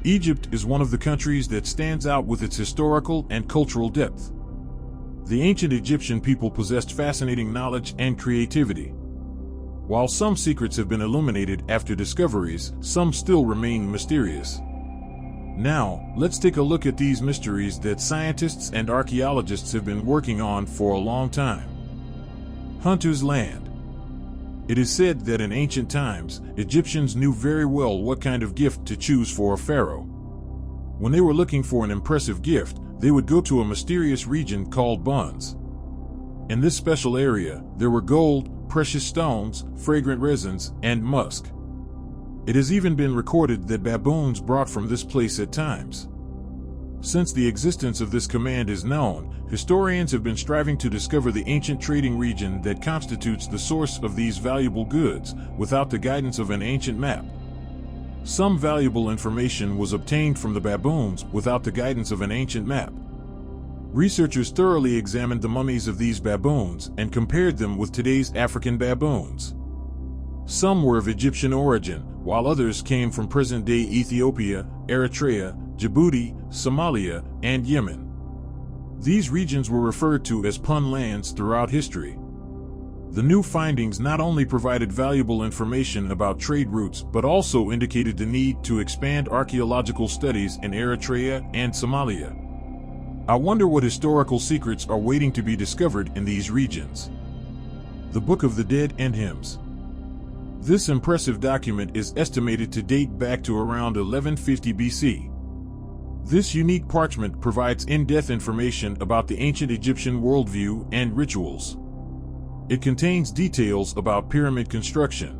Egypt is one of the countries that stands out with its historical and cultural depth. The ancient Egyptian people possessed fascinating knowledge and creativity. While some secrets have been illuminated after discoveries, some still remain mysterious. Now, let's take a look at these mysteries that scientists and archaeologists have been working on for a long time. Hunter's Land. It is said that in ancient times, Egyptians knew very well what kind of gift to choose for a pharaoh. When they were looking for an impressive gift, they would go to a mysterious region called Buns. In this special area, there were gold, precious stones, fragrant resins, and musk. It has even been recorded that baboons brought from this place at times. Since the existence of this command is known, historians have been striving to discover the ancient trading region that constitutes the source of these valuable goods, without the guidance of an ancient map. Some valuable information was obtained from the baboons without the guidance of an ancient map. Researchers thoroughly examined the mummies of these baboons and compared them with today's African baboons. Some were of Egyptian origin, while others came from present-day Ethiopia, Eritrea, Djibouti, Somalia, and Yemen. These regions were referred to as Pun lands throughout history. The new findings not only provided valuable information about trade routes but also indicated the need to expand archaeological studies in Eritrea and Somalia. I wonder what historical secrets are waiting to be discovered in these regions. The Book of the Dead and Hymns. This impressive document is estimated to date back to around 1150 BC. This unique parchment provides in-depth information about the ancient Egyptian worldview and rituals. It contains details about pyramid construction.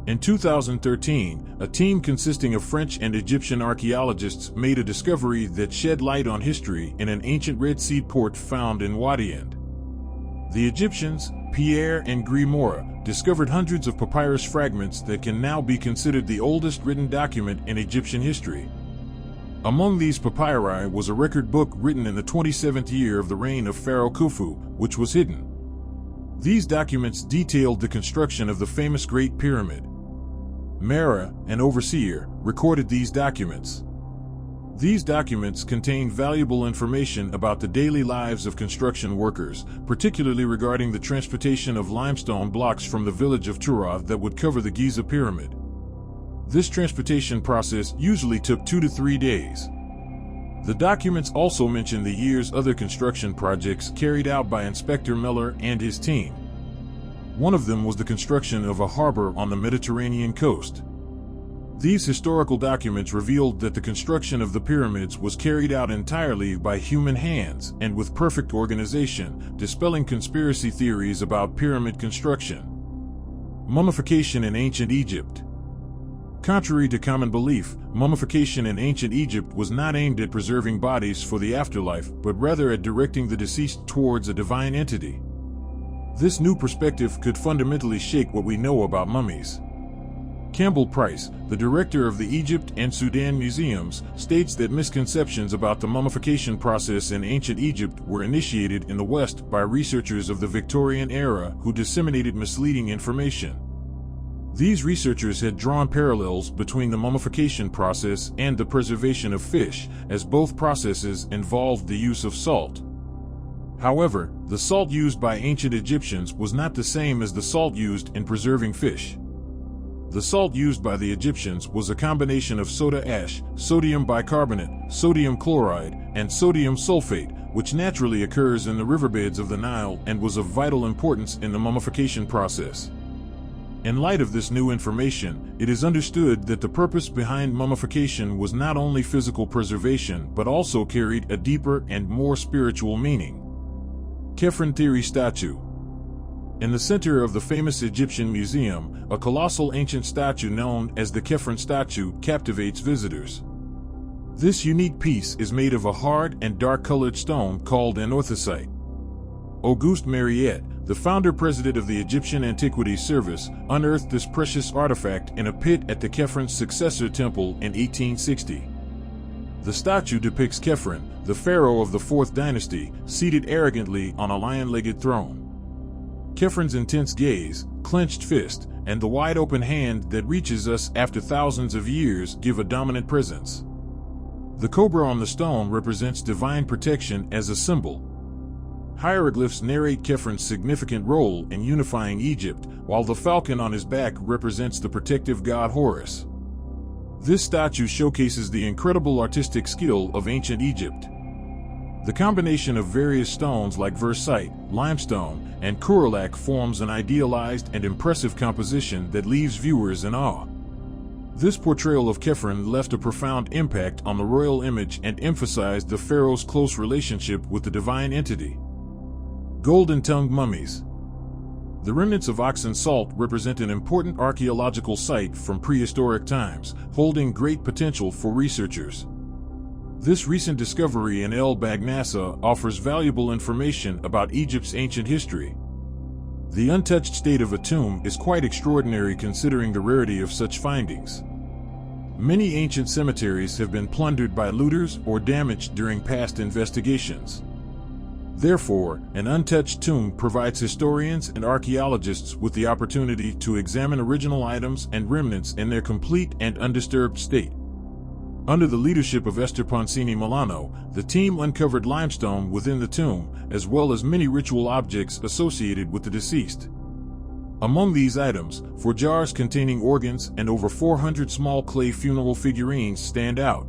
In 2013, a team consisting of French and Egyptian archaeologists made a discovery that shed light on history in an ancient Red Sea port found in Wadiend. The Egyptians, Pierre and Grimoire, discovered hundreds of papyrus fragments that can now be considered the oldest written document in Egyptian history. Among these papyri was a record book written in the 27th year of the reign of Pharaoh Khufu, which was hidden. These documents detailed the construction of the famous Great Pyramid. Mera, an overseer, recorded these documents. These documents contain valuable information about the daily lives of construction workers, particularly regarding the transportation of limestone blocks from the village of Turath that would cover the Giza Pyramid. This transportation process usually took 2 to 3 days. The documents also mention the year's other construction projects carried out by Inspector Miller and his team. One of them was the construction of a harbor on the Mediterranean coast. These historical documents revealed that the construction of the pyramids was carried out entirely by human hands and with perfect organization, dispelling conspiracy theories about pyramid construction. Mummification in ancient Egypt. Contrary to common belief, mummification in ancient Egypt was not aimed at preserving bodies for the afterlife, but rather at directing the deceased towards a divine entity. This new perspective could fundamentally shake what we know about mummies. Campbell Price, the director of the Egypt and Sudan museums, states that misconceptions about the mummification process in ancient Egypt were initiated in the West by researchers of the Victorian era who disseminated misleading information. These researchers had drawn parallels between the mummification process and the preservation of fish, as both processes involved the use of salt. However, the salt used by ancient Egyptians was not the same as the salt used in preserving fish. The salt used by the Egyptians was a combination of soda ash, sodium bicarbonate, sodium chloride, and sodium sulfate, which naturally occurs in the riverbeds of the Nile and was of vital importance in the mummification process. In light of this new information, it is understood that the purpose behind mummification was not only physical preservation but also carried a deeper and more spiritual meaning. Kephrin Statue. In the center of the famous Egyptian museum, a colossal ancient statue known as the Kephrin Statue captivates visitors. This unique piece is made of a hard and dark-colored stone called anorthosite. Auguste Mariette, the founder-president of the Egyptian Antiquities Service, unearthed this precious artifact in a pit at the Kephrin's successor temple in 1860. The statue depicts Kephrin, the pharaoh of the 4th dynasty, seated arrogantly on a lion-legged throne. Kephrin's intense gaze, clenched fist, and the wide-open hand that reaches us after thousands of years give a dominant presence. The cobra on the stone represents divine protection as a symbol. Hieroglyphs narrate Kephrin's significant role in unifying Egypt, while the falcon on his back represents the protective god Horus. This statue showcases the incredible artistic skill of ancient Egypt. The combination of various stones like versite, limestone, and coralite forms an idealized and impressive composition that leaves viewers in awe. This portrayal of Kephrin left a profound impact on the royal image and emphasized the pharaoh's close relationship with the divine entity. Golden-tongued mummies. The remnants of oxen salt represent an important archaeological site from prehistoric times, holding great potential for researchers. This recent discovery in El Bagnasa offers valuable information about Egypt's ancient history. The untouched state of a tomb is quite extraordinary considering the rarity of such findings. Many ancient cemeteries have been plundered by looters or damaged during past investigations. Therefore, an untouched tomb provides historians and archaeologists with the opportunity to examine original items and remnants in their complete and undisturbed state. Under the leadership of Esther Poncini Milano, the team uncovered limestone within the tomb, as well as many ritual objects associated with the deceased. Among these items, 4 jars containing organs and over 400 small clay funeral figurines stand out.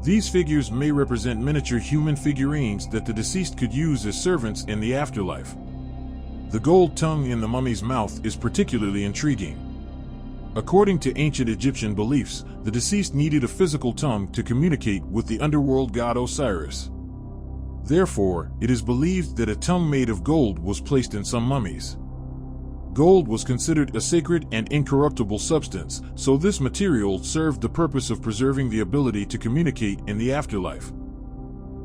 These figures may represent miniature human figurines that the deceased could use as servants in the afterlife. The gold tongue in the mummy's mouth is particularly intriguing. According to ancient Egyptian beliefs, the deceased needed a physical tongue to communicate with the underworld god Osiris. Therefore, it is believed that a tongue made of gold was placed in some mummies. Gold was considered a sacred and incorruptible substance, so this material served the purpose of preserving the ability to communicate in the afterlife.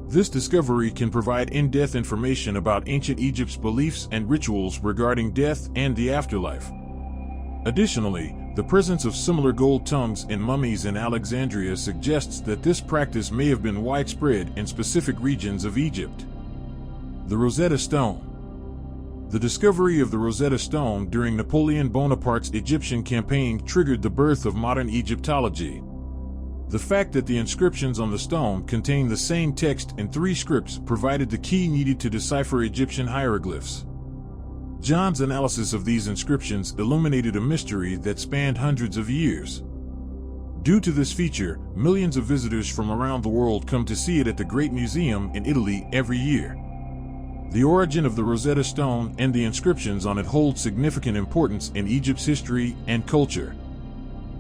This discovery can provide in-depth information about ancient Egypt's beliefs and rituals regarding death and the afterlife. Additionally, the presence of similar gold tongues in mummies in Alexandria suggests that this practice may have been widespread in specific regions of Egypt. The Rosetta Stone. The discovery of the Rosetta Stone during Napoleon Bonaparte's Egyptian campaign triggered the birth of modern Egyptology. The fact that the inscriptions on the stone contained the same text in 3 scripts provided the key needed to decipher Egyptian hieroglyphs. John's analysis of these inscriptions illuminated a mystery that spanned hundreds of years. Due to this feature, millions of visitors from around the world come to see it at the Great Museum in Italy every year. The origin of the Rosetta Stone and the inscriptions on it hold significant importance in Egypt's history and culture.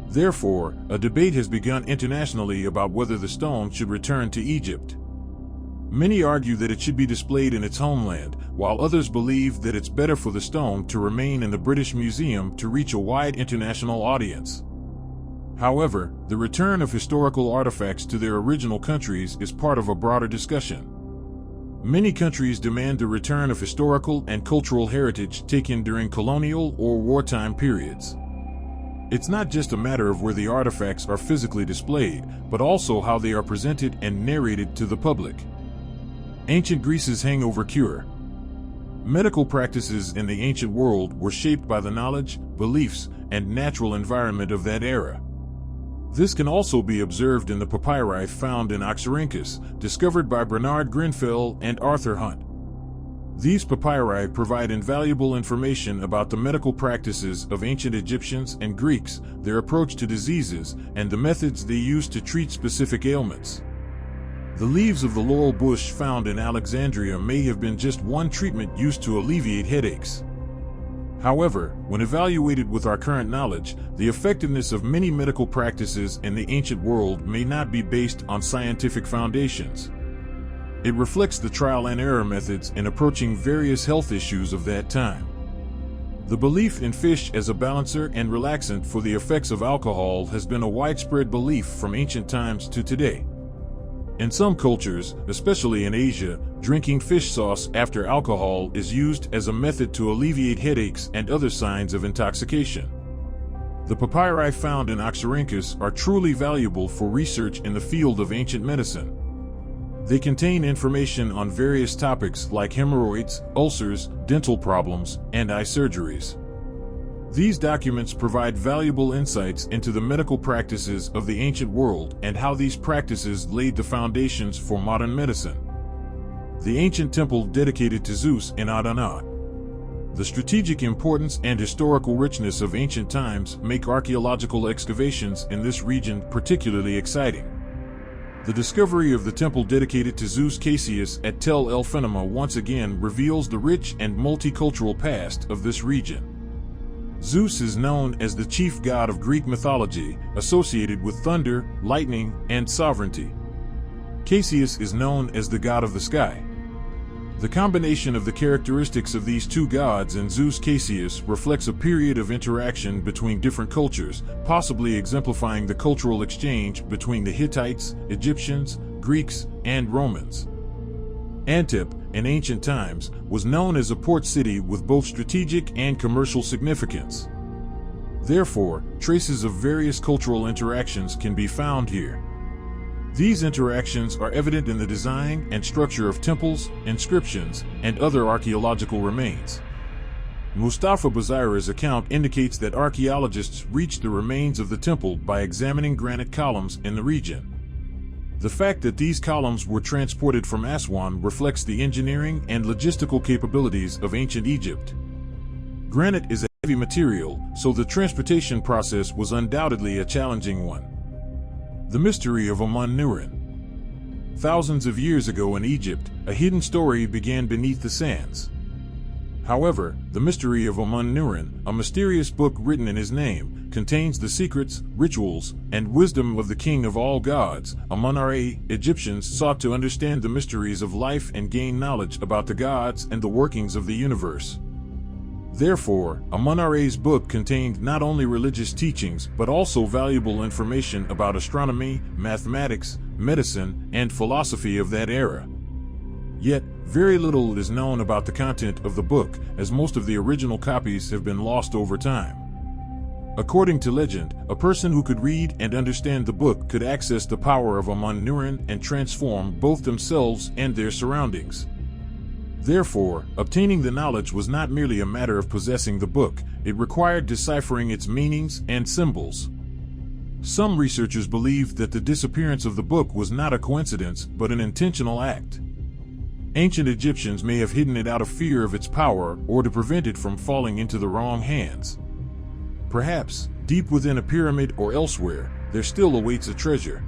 Therefore, a debate has begun internationally about whether the stone should return to Egypt. Many argue that it should be displayed in its homeland, while others believe that it's better for the stone to remain in the British Museum to reach a wide international audience. However, the return of historical artifacts to their original countries is part of a broader discussion. Many countries demand the return of historical and cultural heritage taken during colonial or wartime periods. It's not just a matter of where the artifacts are physically displayed, but also how they are presented and narrated to the public. Ancient Greece's hangover cure. Medical practices in the ancient world were shaped by the knowledge, beliefs, and natural environment of that era. This can also be observed in the papyri found in Oxyrhynchus, discovered by Bernard Grenfell and Arthur Hunt. These papyri provide invaluable information about the medical practices of ancient Egyptians and Greeks, their approach to diseases, and the methods they used to treat specific ailments. The leaves of the laurel bush found in Alexandria may have been just one treatment used to alleviate headaches. However, when evaluated with our current knowledge, the effectiveness of many medical practices in the ancient world may not be based on scientific foundations. It reflects the trial and error methods in approaching various health issues of that time. The belief in fish as a balancer and relaxant for the effects of alcohol has been a widespread belief from ancient times to today. In some cultures, especially in Asia, drinking fish sauce after alcohol is used as a method to alleviate headaches and other signs of intoxication. The papyri found in Oxyrhynchus are truly valuable for research in the field of ancient medicine. They contain information on various topics like hemorrhoids, ulcers, dental problems, and eye surgeries. These documents provide valuable insights into the medical practices of the ancient world and how these practices laid the foundations for modern medicine. The ancient temple dedicated to Zeus in Adana. The strategic importance and historical richness of ancient times make archaeological excavations in this region particularly exciting. The discovery of the temple dedicated to Zeus Cassius at Tel El Fenema once again reveals the rich and multicultural past of this region. Zeus is known as the chief god of Greek mythology, associated with thunder, lightning, and sovereignty. Cassius is known as the god of the sky. The combination of the characteristics of these two gods and Zeus Cassius reflects a period of interaction between different cultures, possibly exemplifying the cultural exchange between the Hittites, Egyptians, Greeks, and Romans. Antip, in ancient times, was known as a port city with both strategic and commercial significance. Therefore, traces of various cultural interactions can be found here. These interactions are evident in the design and structure of temples, inscriptions, and other archaeological remains. Mustafa Bazira's account indicates that archaeologists reached the remains of the temple by examining granite columns in the region. The fact that these columns were transported from Aswan reflects the engineering and logistical capabilities of ancient Egypt. Granite is a heavy material, so the transportation process was undoubtedly a challenging one. The Mystery of Omenuran. Thousands of years ago in Egypt, a hidden story began beneath the sands. However, the Mystery of Omenuran, a mysterious book written in his name, contains the secrets, rituals, and wisdom of the king of all gods. Amun-Ra. Egyptians sought to understand the mysteries of life and gain knowledge about the gods and the workings of the universe. Therefore, Amun-Ra's book contained not only religious teachings but also valuable information about astronomy, mathematics, medicine, and philosophy of that era. Yet, very little is known about the content of the book, as most of the original copies have been lost over time. According to legend, a person who could read and understand the book could access the power of Omenuran and transform both themselves and their surroundings. Therefore, obtaining the knowledge was not merely a matter of possessing the book, it required deciphering its meanings and symbols. Some researchers believed that the disappearance of the book was not a coincidence but an intentional act. Ancient Egyptians may have hidden it out of fear of its power or to prevent it from falling into the wrong hands. Perhaps, deep within a pyramid or elsewhere, there still awaits a treasure.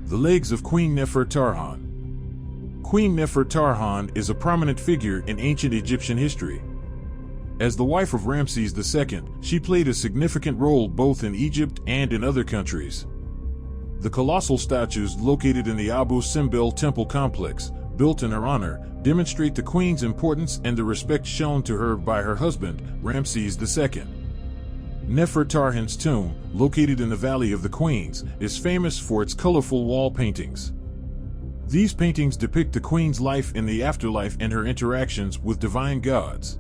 The legs of Queen Nefertarhan. Queen Nefertarhan is a prominent figure in ancient Egyptian history. As the wife of Ramses II, she played a significant role both in Egypt and in other countries. The colossal statues located in the Abu Simbel temple complex, built in her honor, demonstrate the queen's importance and the respect shown to her by her husband, Ramses II. Nefertarhan's tomb, located in the Valley of the Queens, is famous for its colorful wall paintings. These paintings depict the queen's life in the afterlife and her interactions with divine gods.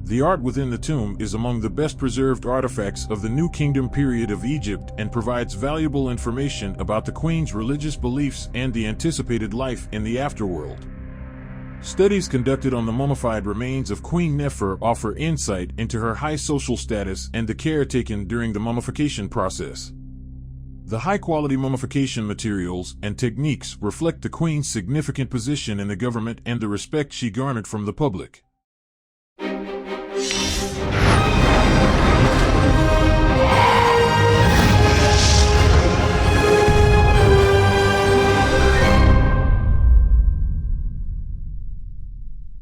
The art within the tomb is among the best preserved artifacts of the New Kingdom period of Egypt and provides valuable information about the queen's religious beliefs and the anticipated life in the afterworld. Studies conducted on the mummified remains of Queen Nefer offer insight into her high social status and the care taken during the mummification process. The high-quality mummification materials and techniques reflect the queen's significant position in the government and the respect she garnered from the public.